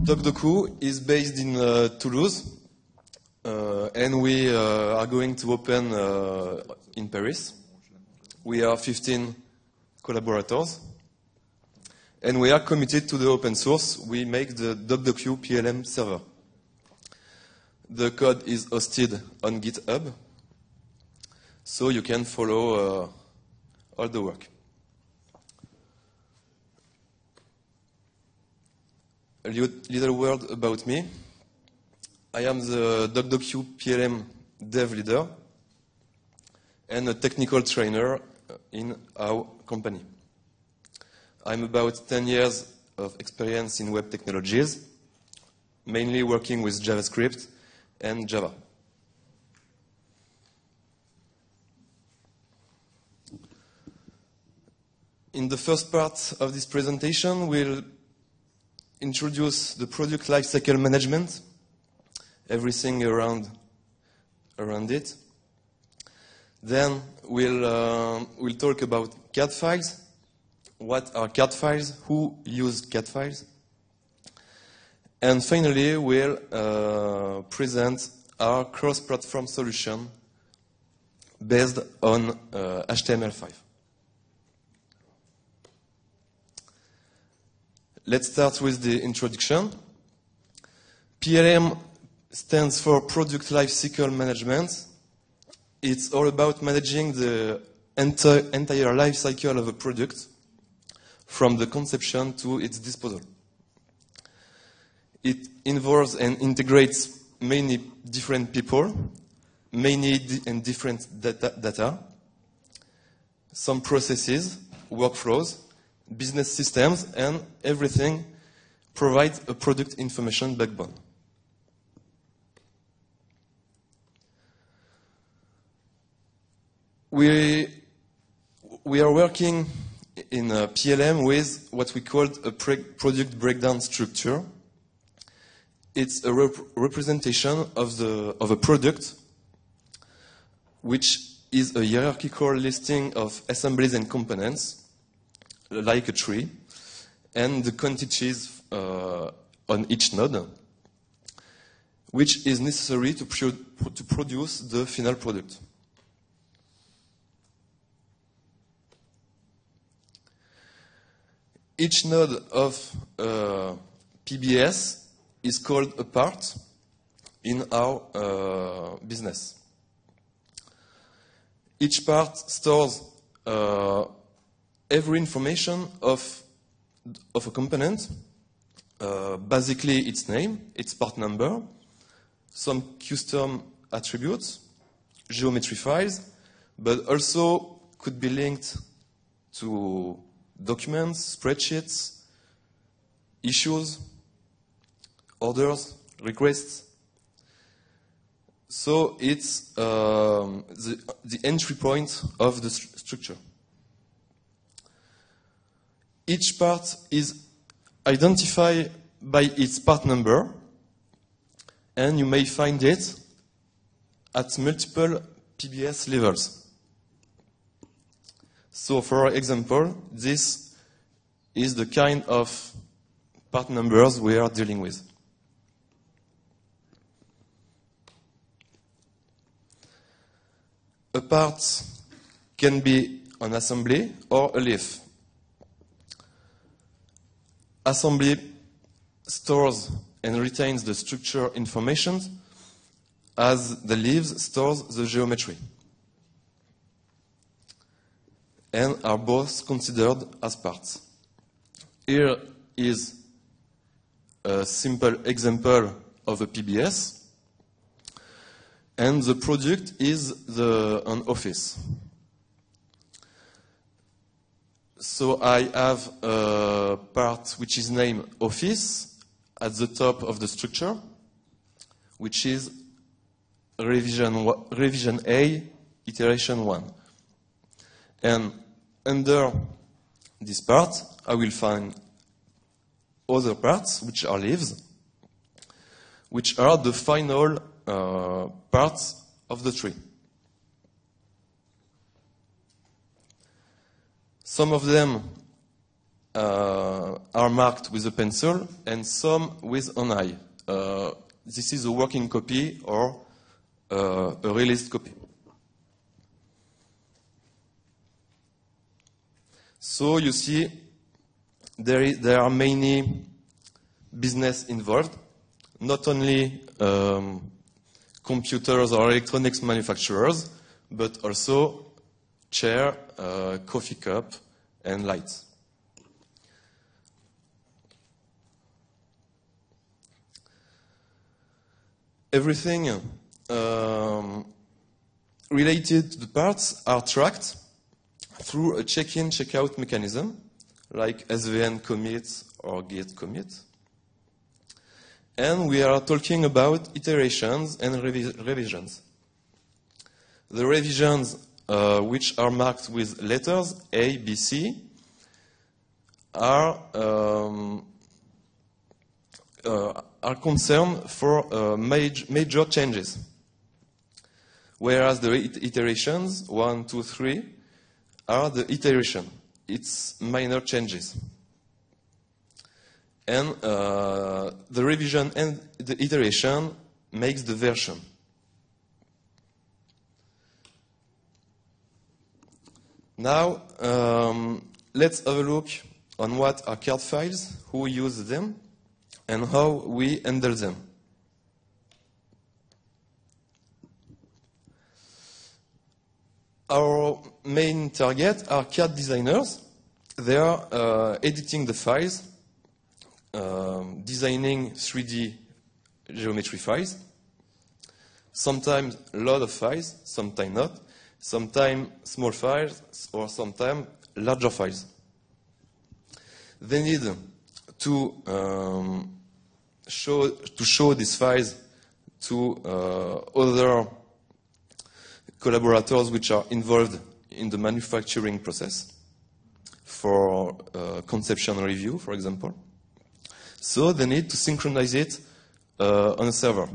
DocDoku is based in Toulouse, and we are going to open in Paris. We are 15 collaborators, and we are committed to the open source. We make the DocDokuPLM server. The code is hosted on GitHub, so you can follow all the work. A little word about me. I am the DocDokuPLM dev leader and a technical trainer in our company. I'm about 10 years of experience in web technologies, mainly working with JavaScript and Java. In the first part of this presentation, we'll introduce the product lifecycle management, everything around it. Then we'll talk about CAD files. What are CAD files? Who use CAD files? And finally, we'll present our cross-platform solution based on HTML5. Let's start with the introduction. PLM stands for Product Lifecycle Management. It's all about managing the entire life cycle of a product from the conception to its disposal. It involves and integrates many different people, many and different data, some processes, workflows, business systems, and everything provides a product information backbone. We are working in PLM with what we call a product breakdown structure. It's a representation of a product, which is a hierarchical listing of assemblies and components, like a tree, and the quantities on each node, which is necessary to produce the final product. Each node of PBS is called a part in our business. Each part stores every information of a component, basically its name, its part number, some custom attributes, geometry files, but also could be linked to documents, spreadsheets, issues, orders, requests. So it's the entry point of the structure. Each part is identified by its part number, and you may find it at multiple PBS levels. So, for example, this is the kind of part numbers we are dealing with. A part can be an assembly or a leaf. Assembly stores and retains the structure information, as the leaves stores the geometry, and are both considered as parts. Here is a simple example of a PBS, and the product is an office. So I have a part which is named office at the top of the structure, which is revision A, iteration 1. And under this part, I will find other parts, which are leaves, which are the final parts of the tree. Some of them are marked with a pencil and some with an eye. This is a working copy or a released copy. So you see, there are many business involved, not only computers or electronics manufacturers, but also chair, coffee cup, and lights. Everything related to the parts are tracked through a check-in, check-out mechanism, like SVN commit or git commit. And we are talking about iterations and revisions. The revisions, which are marked with letters A, B, C, are concerned for major changes. Whereas the iterations, 1, 2, 3, are the iteration. It's minor changes. And the revision and the iteration makes the version. Now, let's have a look on what are CAD files, who use them, and how we handle them. Our main target are CAD designers. They are editing the files, designing 3D geometry files. Sometimes a lot of files, sometimes not. Sometimes small files, or sometimes larger files. They need to show these files to other collaborators which are involved in the manufacturing process for conception review, for example. So they need to synchronize it on a server.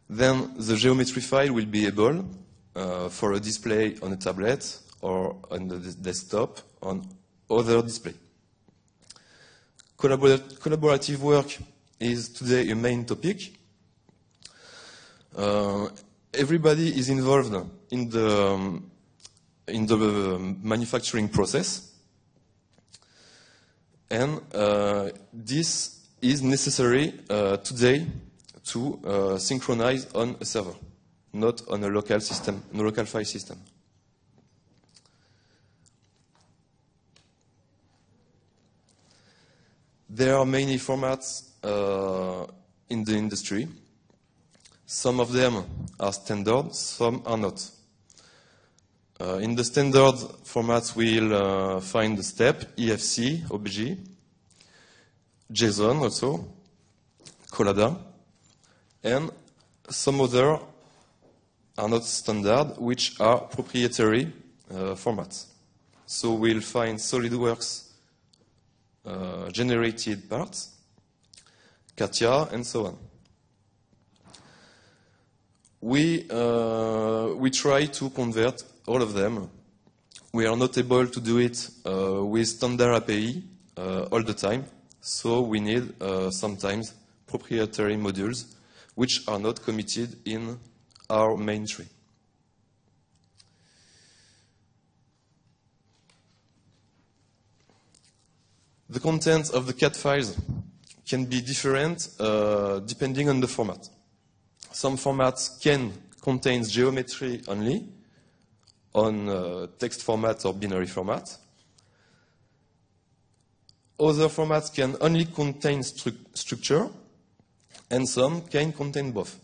Then the geometry file will be able for a display on a tablet or on the desktop on other display. Collaborative work is today a main topic. Everybody is involved in the manufacturing process, and this is necessary today to synchronize on a server, not on a local system, a local file system. There are many formats in the industry. Some of them are standard, some are not. In the standard formats, we'll find the step, EFC, OBJ, JSON also, Collada, and some other are not standard, which are proprietary formats. So we'll find SolidWorks generated parts, CATIA, and so on. We try to convert all of them. We are not able to do it with standard API all the time, so we need sometimes proprietary modules which are not committed in our main tree. The content of the CAD files can be different depending on the format. Some formats can contain geometry only on text format or binary format. Other formats can only contain structure, and some can contain both.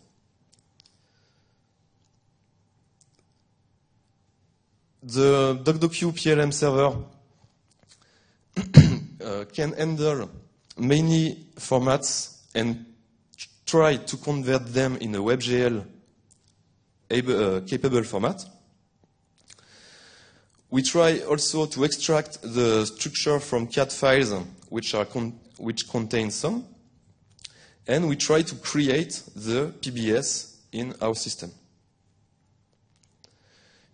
The DocDokuPLM server can handle many formats and try to convert them in a WebGL capable format. We try also to extract the structure from CAD files which contain some, and we try to create the PBS in our system.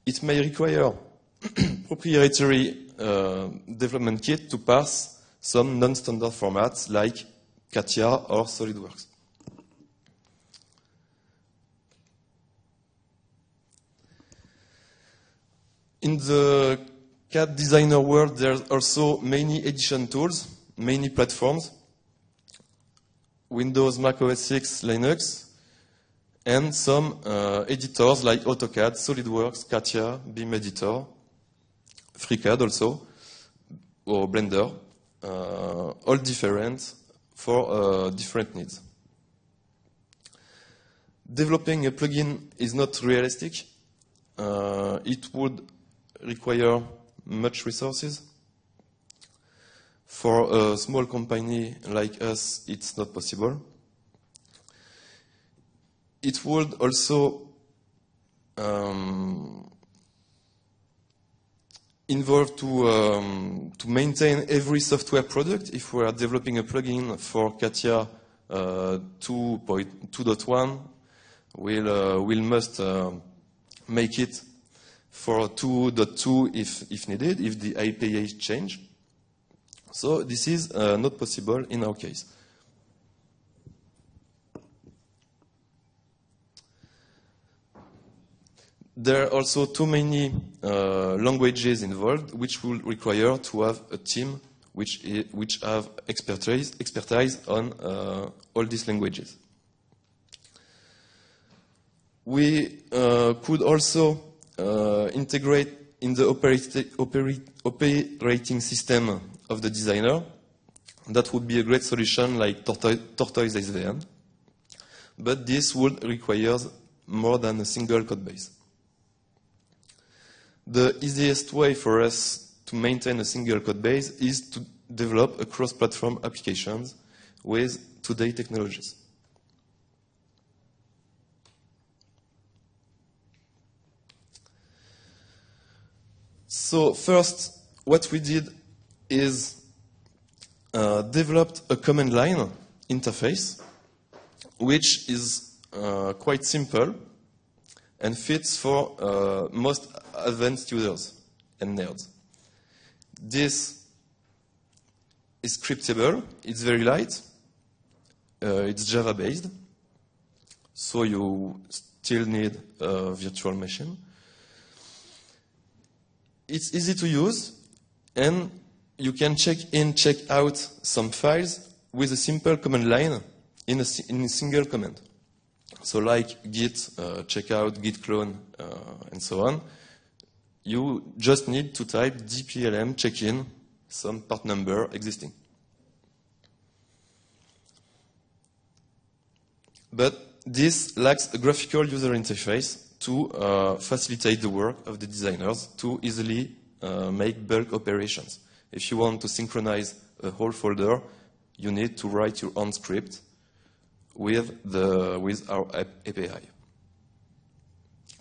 It may require proprietary development kit to parse some non-standard formats like CATIA or SolidWorks. In the CAD designer world, there's also many edition tools, many platforms, Windows, Mac OS X, Linux, and some editors like AutoCAD, SolidWorks, CATIA, BIM Editor, FreeCAD also, or Blender, all different for different needs. Developing a plugin is not realistic. It would require much resources. For a small company like us, it's not possible. It would also involve to maintain every software product. If we are developing a plugin for CATIA 2.1, we'll must make it for 2.2 if needed, if the APIs change. So this is not possible in our case. There are also too many languages involved, which will require to have a team which have expertise on all these languages. We could also integrate in the operating system of the designer. That would be a great solution like Tortoise SVN. But this would require more than a single code base. The easiest way for us to maintain a single code base is to develop a cross-platform applications with today's technologies. So first, what we did is developed a command line interface, which is quite simple and fits for most advanced users and nerds. This is scriptable, it's very light, it's Java-based, so you still need a virtual machine. It's easy to use, and you can check in, check out some files with a simple command line in a single command. So like git checkout, git clone, and so on. You just need to type DPLM check-in, some part number existing. But this lacks a graphical user interface to facilitate the work of the designers to easily make bulk operations. If you want to synchronize a whole folder, you need to write your own script with our API.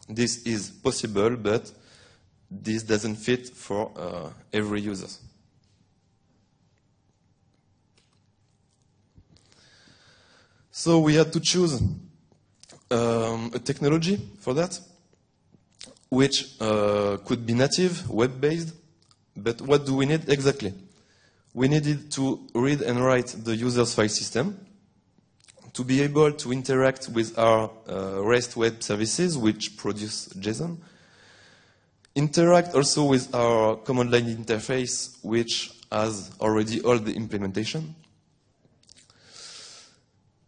This is possible, but this doesn't fit for every user. So we had to choose a technology for that, which could be native, web-based, but what do we need exactly? We needed to read and write the user's file system, to be able to interact with our REST web services, which produce JSON, interact also with our command line interface, which has already all the implementation.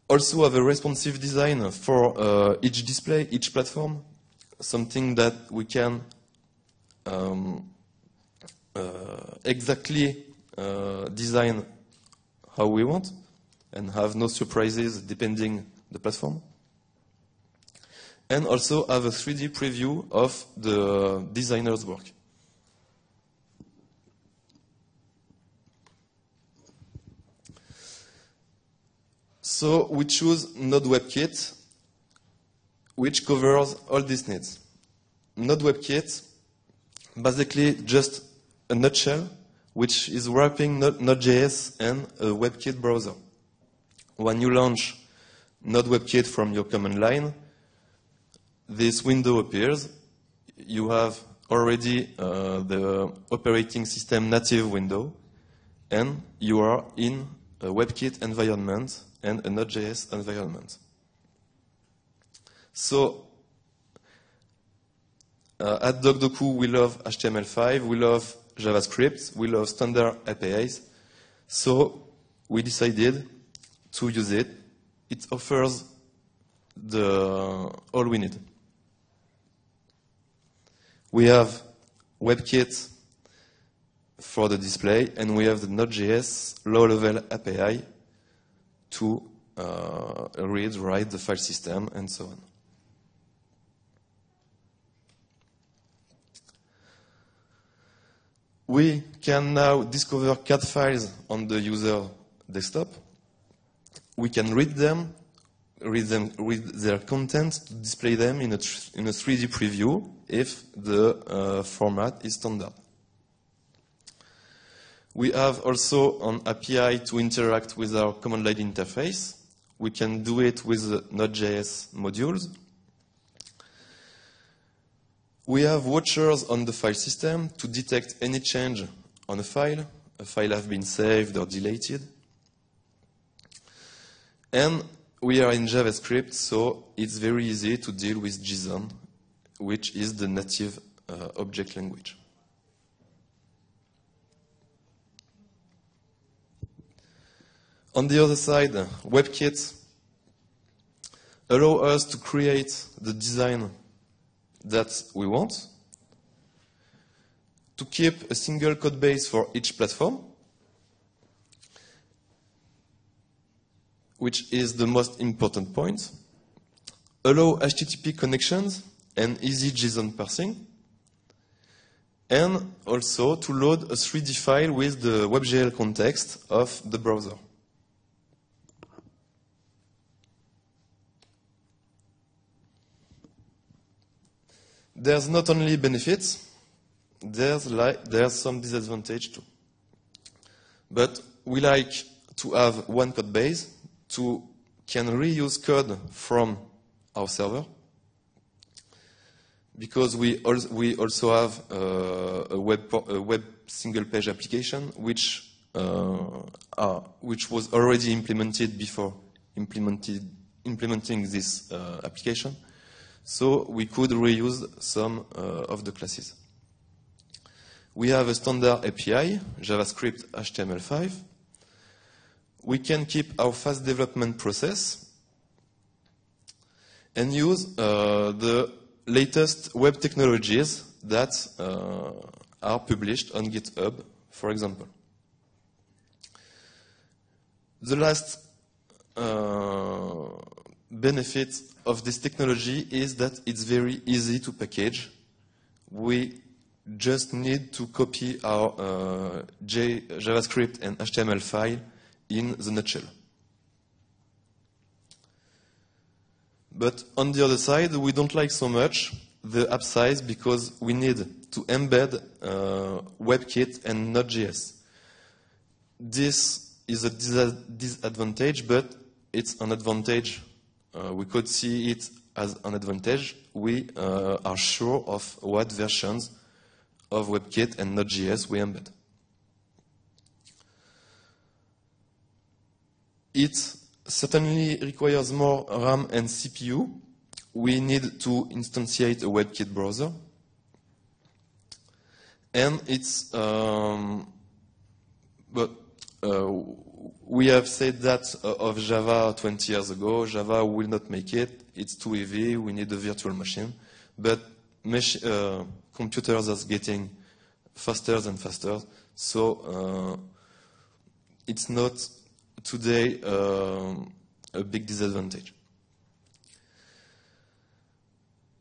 Also have a responsive design for each display, each platform, something that we can exactly design how we want and have no surprises depending the platform. And also have a 3D preview of the designer's work. So we choose node-webkit, which covers all these needs. Node-webkit, basically just a nutshell, which is wrapping Node.js and a WebKit browser. When you launch node-webkit from your command line, this window appears. You have already the operating system native window, and you are in a WebKit environment and a Node.js environment. So at DocDoku, we love HTML5, we love JavaScript, we love standard APIs. So we decided to use it. It offers all we need. We have WebKit for the display, and we have the Node.js low-level API to read, write the file system, and so on. We can now discover CAD files on the user desktop. We can read their content to display them in a 3D preview if the format is standard. We have also an API to interact with our command line interface. We can do it with the Node.js modules. We have watchers on the file system to detect any change on a file has been saved or deleted. And we are in JavaScript, so it's very easy to deal with JSON, which is the native object language. On the other side, WebKit allow us to create the design that we want, to keep a single code base for each platform, which is the most important point, allow HTTP connections and easy JSON parsing, and also to load a 3D file with the WebGL context of the browser. There's not only benefits, there's some disadvantage too. But we like to have one code base can reuse code from our server, because we also have a web single page application which was already implemented before implementing this application. So we could reuse some of the classes. We have a standard API, JavaScript, HTML5. We can keep our fast development process and use the latest web technologies that are published on GitHub, for example. The last benefit of this technology is that it's very easy to package. We just need to copy our JavaScript and HTML file in the nutshell. But on the other side, we don't like so much the app size because we need to embed WebKit and Node.js. This is a disadvantage, but it's an advantage. We could see it as an advantage. We are sure of what versions of WebKit and Node.js we embed. It certainly requires more RAM and CPU. We need to instantiate a WebKit browser. And it's, we have said that of Java 20 years ago. Java will not make it. It's too heavy. We need a virtual machine. But computers are getting faster and faster. So it's not today a big disadvantage.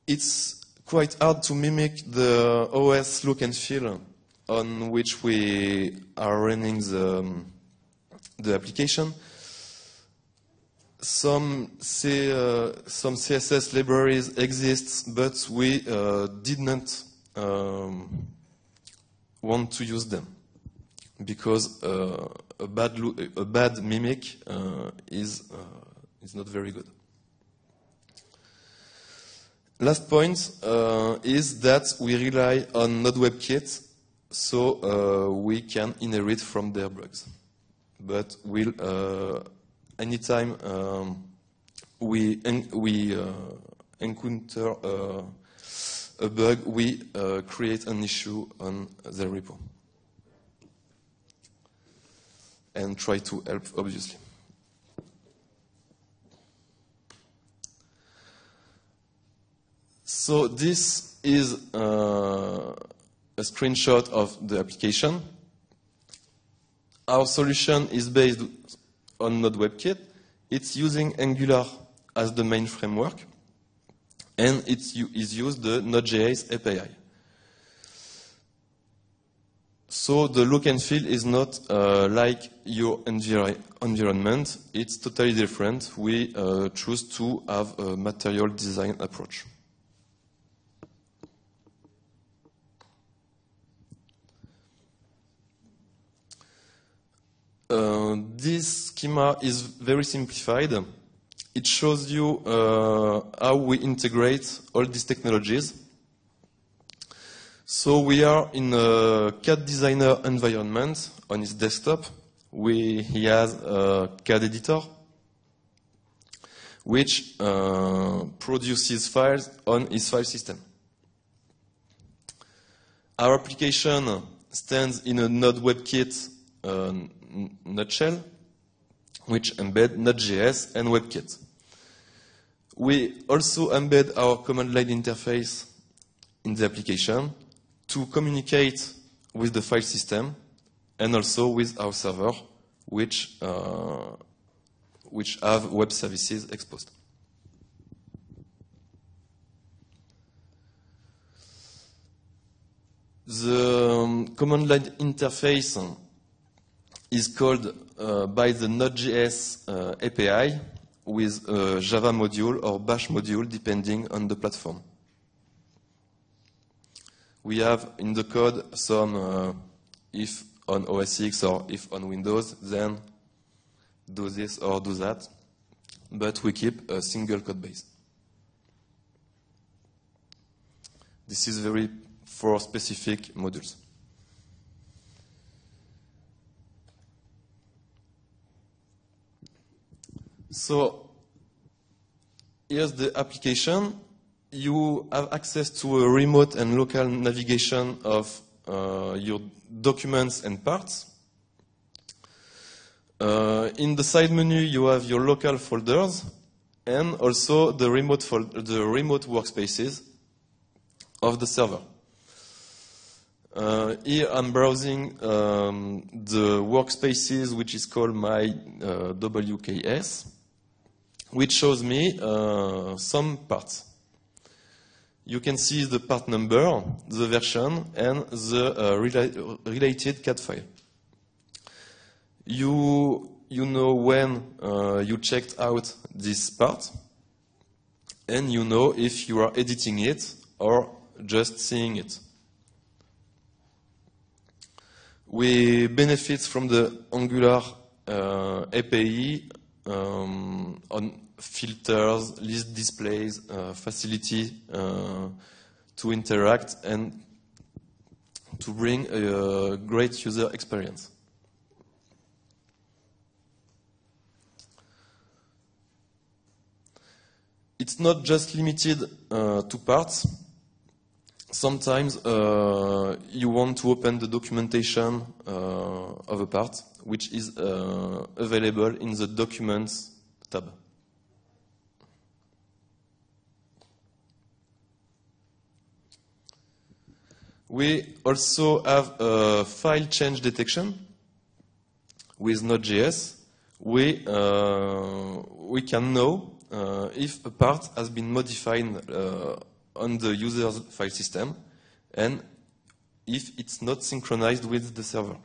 It's quite hard to mimic the OS look and feel on which we are running the application. Some CSS libraries exist, but we did not want to use them because a bad mimic is not very good. Last point is that we rely on node-webkit so we can inherit from their bugs. But anytime we encounter a bug, we create an issue on the repo and try to help, obviously. So this is a screenshot of the application. Our solution is based on node-webkit. It's using Angular as the main framework, and it is used the Node.js API. So the look and feel is not like your environment. It's totally different. We choose to have a material design approach. This schema is very simplified. It shows you how we integrate all these technologies. So we are in a CAD designer environment on his desktop. He has a CAD editor, which produces files on his file system. Our application stands in a node-webkit nutshell, which embed Node.js and WebKit. We also embed our command line interface in the application to communicate with the file system and also with our server, which have web services exposed. The command line interface is called by the Node.js API with a Java module or Bash module, depending on the platform. We have in the code some if on OS X or if on Windows, then do this or do that. But we keep a single code base. This is very for specific modules. So here's the application. You have access to a remote and local navigation of your documents and parts. In the side menu, you have your local folders and also the remote workspaces of the server. Here I'm browsing the workspaces, which is called my WKS, which shows me some parts. You can see the part number, the version, and the related CAD file. You know when you checked out this part, and you know if you are editing it or just seeing it. We benefit from the Angular API on filters, list displays, facility to interact and to bring a great user experience. It's not just limited to parts. Sometimes you want to open the documentation of a part, which is available in the Documents tab. We also have a file change detection with Node.js. We can know if a part has been modified on the user's file system and if it's not synchronized with the server.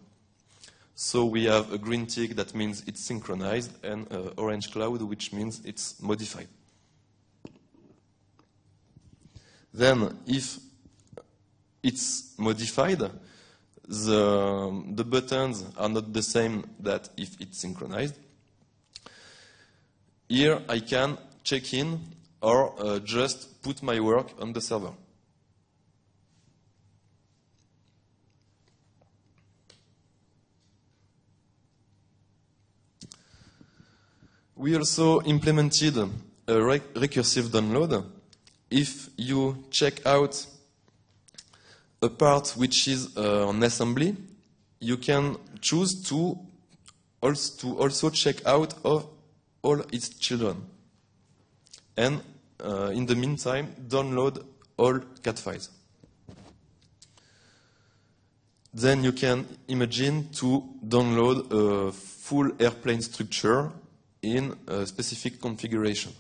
So we have a green tick that means it's synchronized and an orange cloud which means it's modified. Then if it's modified, the buttons are not the same that if it's synchronized. Here I can check in or just put my work on the server. We also implemented a recursive download. If you check out a part which is an assembly, you can choose to also check out of all its children. And in the meantime, download all CAD files. Then you can imagine to download a full airplane structure in a specific configuration.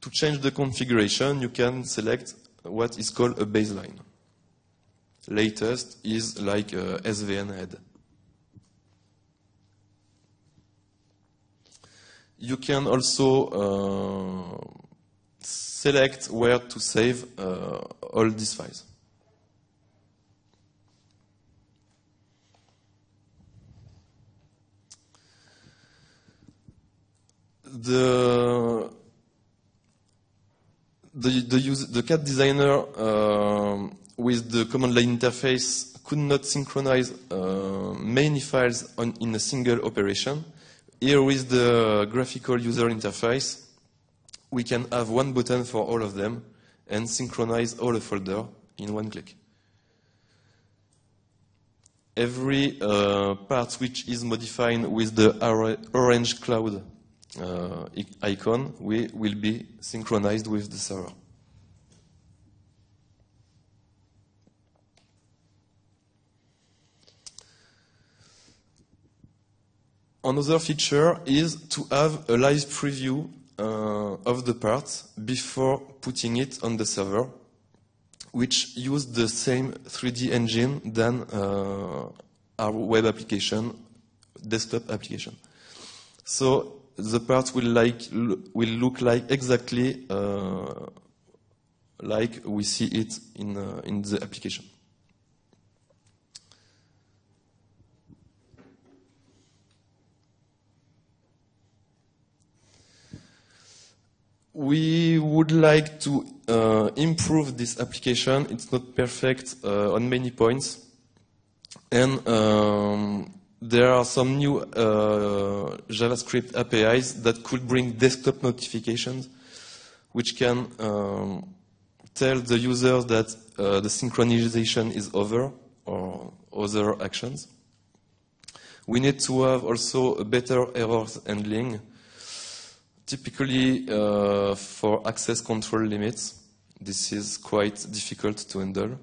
To change the configuration, you can select what is called a baseline. Latest is like a SVN head. You can also select where to save all these files. The CAD designer with the command line interface could not synchronize many files in a single operation. Here with the graphical user interface, we can have one button for all of them and synchronize all the folder in one click. Every part which is modified with the orange cloud icon will be synchronized with the server. Another feature is to have a live preview of the part before putting it on the server, which use the same 3D engine than our web application, desktop application. So the part will look like exactly like we see it in the application. We would like to improve this application. It's not perfect on many points. And there are some new JavaScript APIs that could bring desktop notifications, which can tell the user that the synchronization is over or other actions. We need to have also a better errors handling, typically for access control limits. This is quite difficult to handle.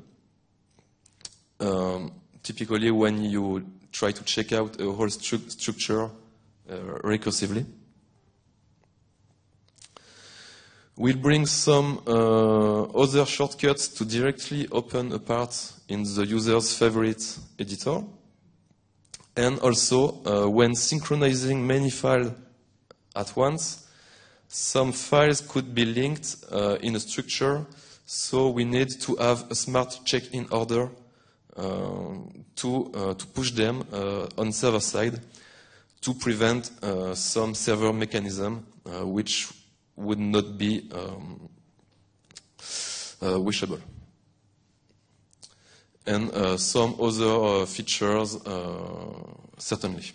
Typically when you try to check out a whole structure recursively. We'll bring some other shortcuts to directly open a part in the user's favorite editor. And also, when synchronizing many files at once, some files could be linked in a structure, so we need to have a smart check-in order to push them on server side to prevent some server mechanism which would not be wishable. And some other features certainly.